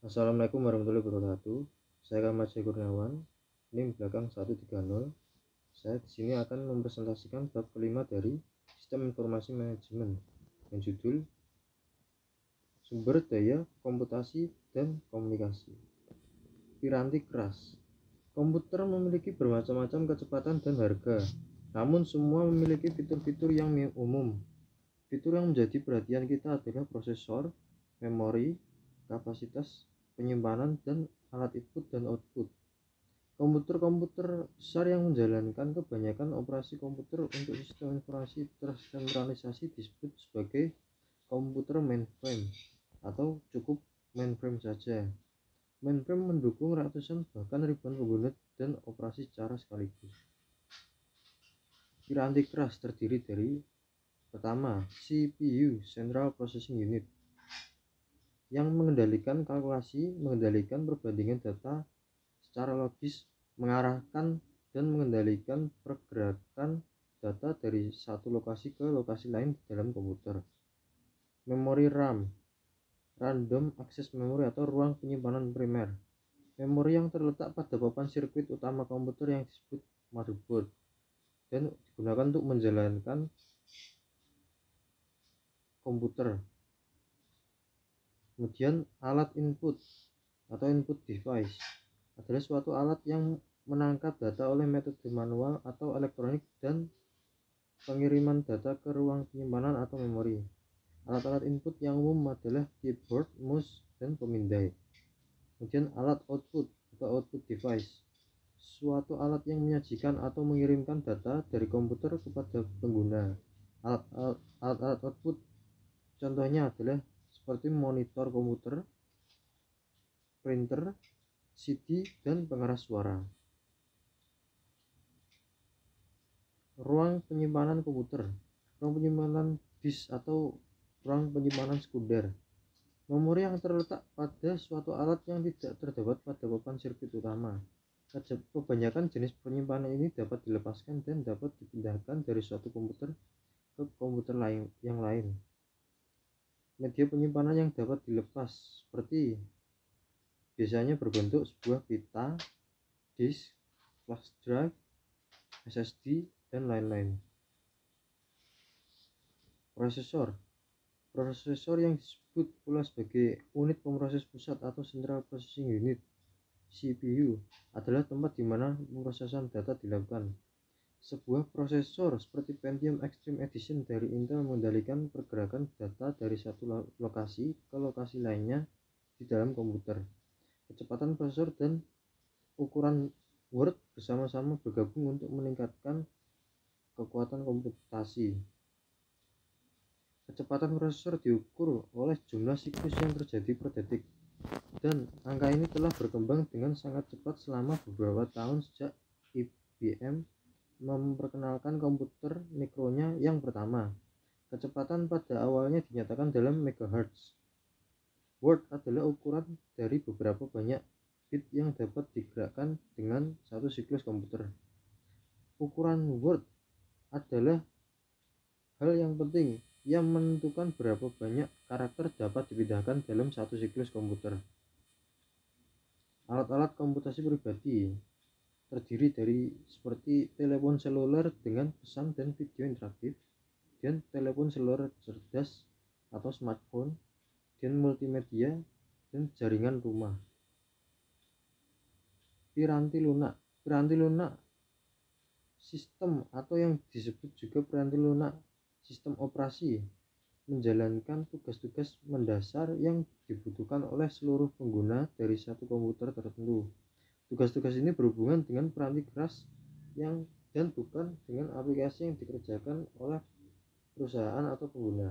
Assalamualaikum warahmatullahi wabarakatuh. Saya Ahmad Syekh Kurniawan, NIM belakang 130. Saya di sini akan mempresentasikan bab kelima dari Sistem Informasi Manajemen yang judul Sumber Daya Komputasi dan Komunikasi. Piranti keras. Komputer memiliki bermacam-macam kecepatan dan harga, namun semua memiliki fitur-fitur yang umum. Fitur yang menjadi perhatian kita adalah prosesor, memori, kapasitas penyimpanan, dan alat input dan output. Komputer-komputer besar yang menjalankan kebanyakan operasi komputer untuk sistem informasi tersentralisasi disebut sebagai komputer mainframe atau cukup mainframe saja. Mainframe mendukung ratusan bahkan ribuan komponen dan operasi secara sekaligus. Piranti keras terdiri dari pertama, CPU Central Processing Unit yang mengendalikan kalkulasi, mengendalikan perbandingan data secara logis, mengarahkan dan mengendalikan pergerakan data dari satu lokasi ke lokasi lain di dalam komputer. Memori RAM, Random Access Memory atau ruang penyimpanan primer, memori yang terletak pada papan sirkuit utama komputer yang disebut motherboard dan digunakan untuk menjalankan komputer. Kemudian alat input atau input device adalah suatu alat yang menangkap data oleh metode manual atau elektronik dan pengiriman data ke ruang penyimpanan atau memori. Alat-alat input yang umum adalah keyboard, mouse, dan pemindai. Kemudian alat output atau output device, suatu alat yang menyajikan atau mengirimkan data dari komputer kepada pengguna. Alat-alat output contohnya adalah seperti monitor komputer, printer, CD, dan pengeras suara. Ruang penyimpanan komputer, ruang penyimpanan disk atau ruang penyimpanan sekunder, memori yang terletak pada suatu alat yang tidak terdapat pada papan sirkuit utama. Kebanyakan jenis penyimpanan ini dapat dilepaskan dan dapat dipindahkan dari suatu komputer ke komputer yang lain. Media penyimpanan yang dapat dilepas seperti biasanya berbentuk sebuah pita, disk, flash drive, SSD, dan lain-lain. Prosesor yang disebut pula sebagai unit pemroses pusat atau Central Processing Unit CPU adalah tempat di mana pemrosesan data dilakukan. Sebuah prosesor seperti Pentium Extreme Edition dari Intel mengendalikan pergerakan data dari satu lokasi ke lokasi lainnya di dalam komputer. Kecepatan prosesor dan ukuran Word bersama-sama bergabung untuk meningkatkan kekuatan komputasi. Kecepatan prosesor diukur oleh jumlah siklus yang terjadi per detik, dan angka ini telah berkembang dengan sangat cepat selama beberapa tahun sejak IBM memperkenalkan komputer mikronya yang pertama. Kecepatan pada awalnya dinyatakan dalam megahertz. Word adalah ukuran dari beberapa banyak bit yang dapat digerakkan dengan satu siklus komputer. Ukuran Word adalah hal yang penting yang menentukan berapa banyak karakter dapat dipindahkan dalam satu siklus komputer. Alat-alat komputasi pribadi terdiri dari seperti telepon seluler dengan pesan dan video interaktif, dan telepon seluler cerdas atau smartphone, dan multimedia, dan jaringan rumah. Piranti lunak sistem atau yang disebut juga piranti lunak sistem operasi menjalankan tugas-tugas mendasar yang dibutuhkan oleh seluruh pengguna dari satu komputer tertentu. Tugas-tugas ini berhubungan dengan piranti keras dan bukan dengan aplikasi yang dikerjakan oleh perusahaan atau pengguna.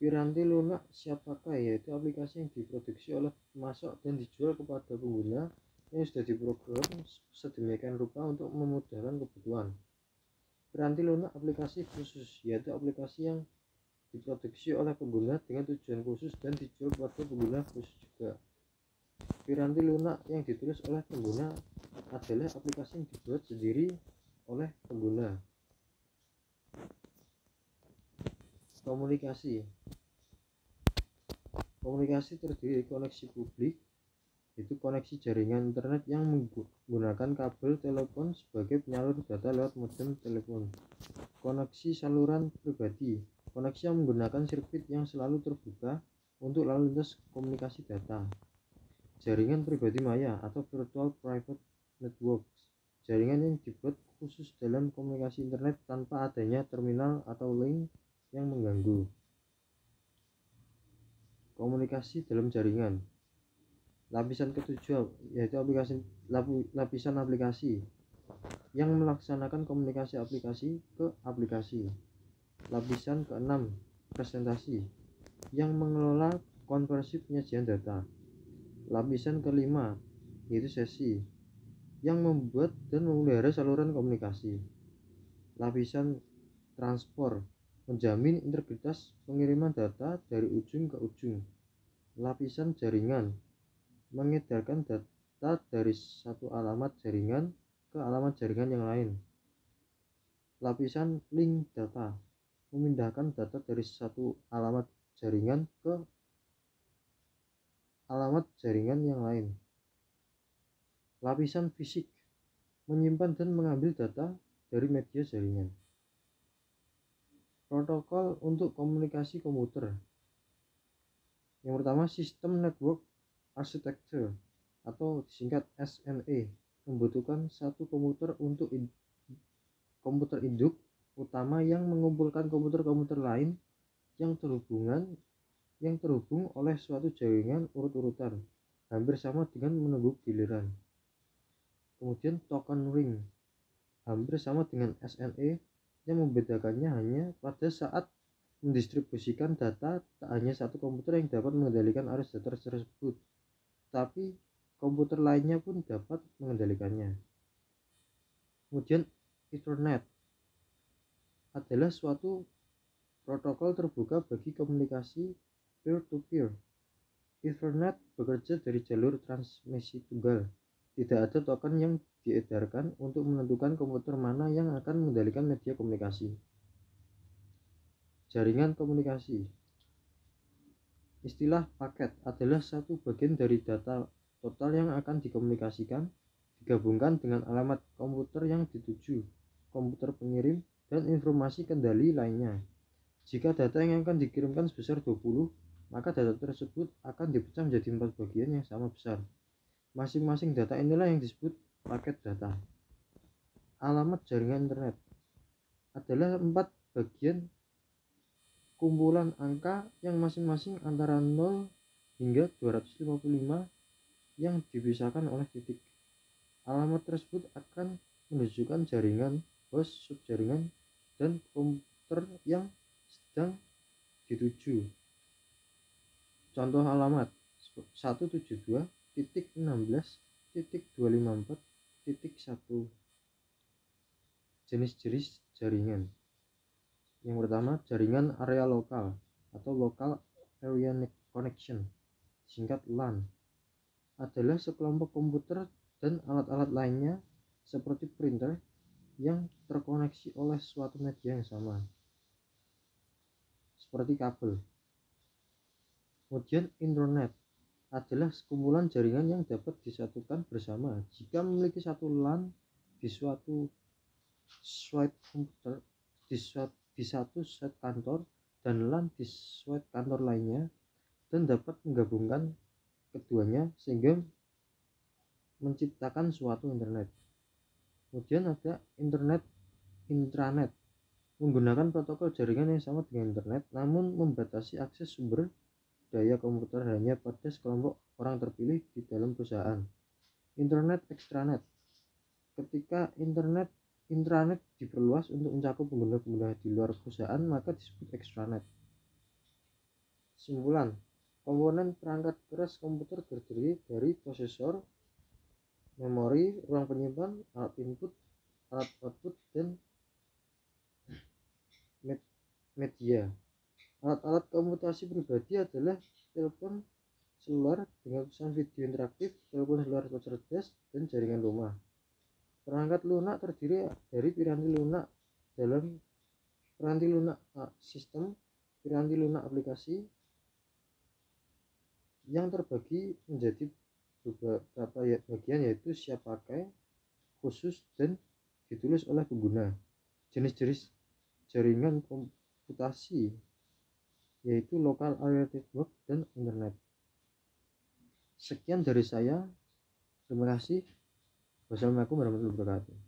Piranti lunak siapakah? Yaitu aplikasi yang diproduksi oleh pemasok dan dijual kepada pengguna yang sudah diprogram sedemikian rupa untuk memudahkan kebutuhan. Piranti lunak aplikasi khusus, yaitu aplikasi yang diproduksi oleh pengguna dengan tujuan khusus dan dijual kepada pengguna khusus juga. Piranti lunak yang ditulis oleh pengguna adalah aplikasi yang dibuat sendiri oleh pengguna. Komunikasi terdiri dari koneksi publik, yaitu koneksi jaringan internet yang menggunakan kabel telepon sebagai penyalur data lewat modem telepon. Koneksi saluran pribadi, koneksi yang menggunakan sirkuit yang selalu terbuka untuk lalu lintas komunikasi data. Jaringan pribadi maya atau virtual private networks, jaringan yang dibuat khusus dalam komunikasi internet tanpa adanya terminal atau link yang mengganggu. Komunikasi dalam jaringan. Lapisan ketujuh yaitu lapisan aplikasi yang melaksanakan komunikasi aplikasi ke aplikasi. Lapisan keenam, presentasi yang mengelola konversi penyajian data. Lapisan kelima yaitu sesi yang membuat dan memelihara saluran komunikasi. Lapisan transport menjamin integritas pengiriman data dari ujung ke ujung. Lapisan jaringan mengedarkan data dari satu alamat jaringan ke alamat jaringan yang lain. Lapisan link data memindahkan data dari satu alamat jaringan ke alamat jaringan yang lain. Lapisan fisik menyimpan dan mengambil data dari media jaringan. Protokol untuk komunikasi komputer. Yang pertama, System Network Architecture atau disingkat SNA, membutuhkan satu komputer untuk komputer induk utama yang mengumpulkan komputer-komputer lain yang terhubung oleh suatu jaringan urut-urutan, hampir sama dengan menunggu giliran. Kemudian token ring, hampir sama dengan SNA, yang membedakannya hanya pada saat mendistribusikan data, tak hanya satu komputer yang dapat mengendalikan arus data tersebut, tapi komputer lainnya pun dapat mengendalikannya. Kemudian Ethernet adalah suatu protokol terbuka bagi komunikasi peer-to-peer. Ethernet bekerja dari jalur transmisi tunggal. Tidak ada token yang diedarkan untuk menentukan komputer mana yang akan mengendalikan media komunikasi. Jaringan komunikasi. Istilah paket adalah satu bagian dari data total yang akan dikomunikasikan, digabungkan dengan alamat komputer yang dituju, komputer pengirim, dan informasi kendali lainnya. Jika data yang akan dikirimkan sebesar 20, maka data tersebut akan dipecah menjadi 4 bagian yang sama besar. Masing-masing data inilah yang disebut paket data. Alamat jaringan internet adalah 4 bagian kumpulan angka yang masing-masing antara 0 hingga 255 yang dipisahkan oleh titik. Alamat tersebut akan menunjukkan jaringan, host, subjaringan, dan komputer yang sedang dituju. Contoh alamat 172.16.254.1. Jenis-jenis jaringan. Yang pertama, jaringan area lokal atau Local Area Connection, singkat LAN, adalah sekelompok komputer dan alat-alat lainnya seperti printer yang terkoneksi oleh suatu media yang sama, seperti kabel. Kemudian internet adalah sekumpulan jaringan yang dapat disatukan bersama jika memiliki satu LAN di suatu suite komputer, di satu suite kantor, dan LAN di suite kantor lainnya, dan dapat menggabungkan keduanya sehingga menciptakan suatu internet. Kemudian ada internet intranet, menggunakan protokol jaringan yang sama dengan internet namun membatasi akses sumber daya komputer hanya pada sekelompok orang terpilih di dalam perusahaan. Internet extranet, ketika internet intranet diperluas untuk mencakup pengguna-pengguna di luar perusahaan, maka disebut extranet. Kesimpulan, komponen perangkat keras komputer terdiri dari prosesor, memori, ruang penyimpan, alat input, alat output, dan media. Alat-alat komputasi pribadi adalah telepon seluler dengan pesan video interaktif, telepon seluler cerdas, dan jaringan rumah. Perangkat lunak terdiri dari piranti lunak dalam piranti lunak sistem, piranti lunak aplikasi, yang terbagi menjadi beberapa bagian, yaitu siap pakai, khusus, dan ditulis oleh pengguna. Jenis-jenis jaringan komputasi yaitu local area network dan internet. Sekian dari saya. Terima kasih. Wassalamualaikum warahmatullahi wabarakatuh.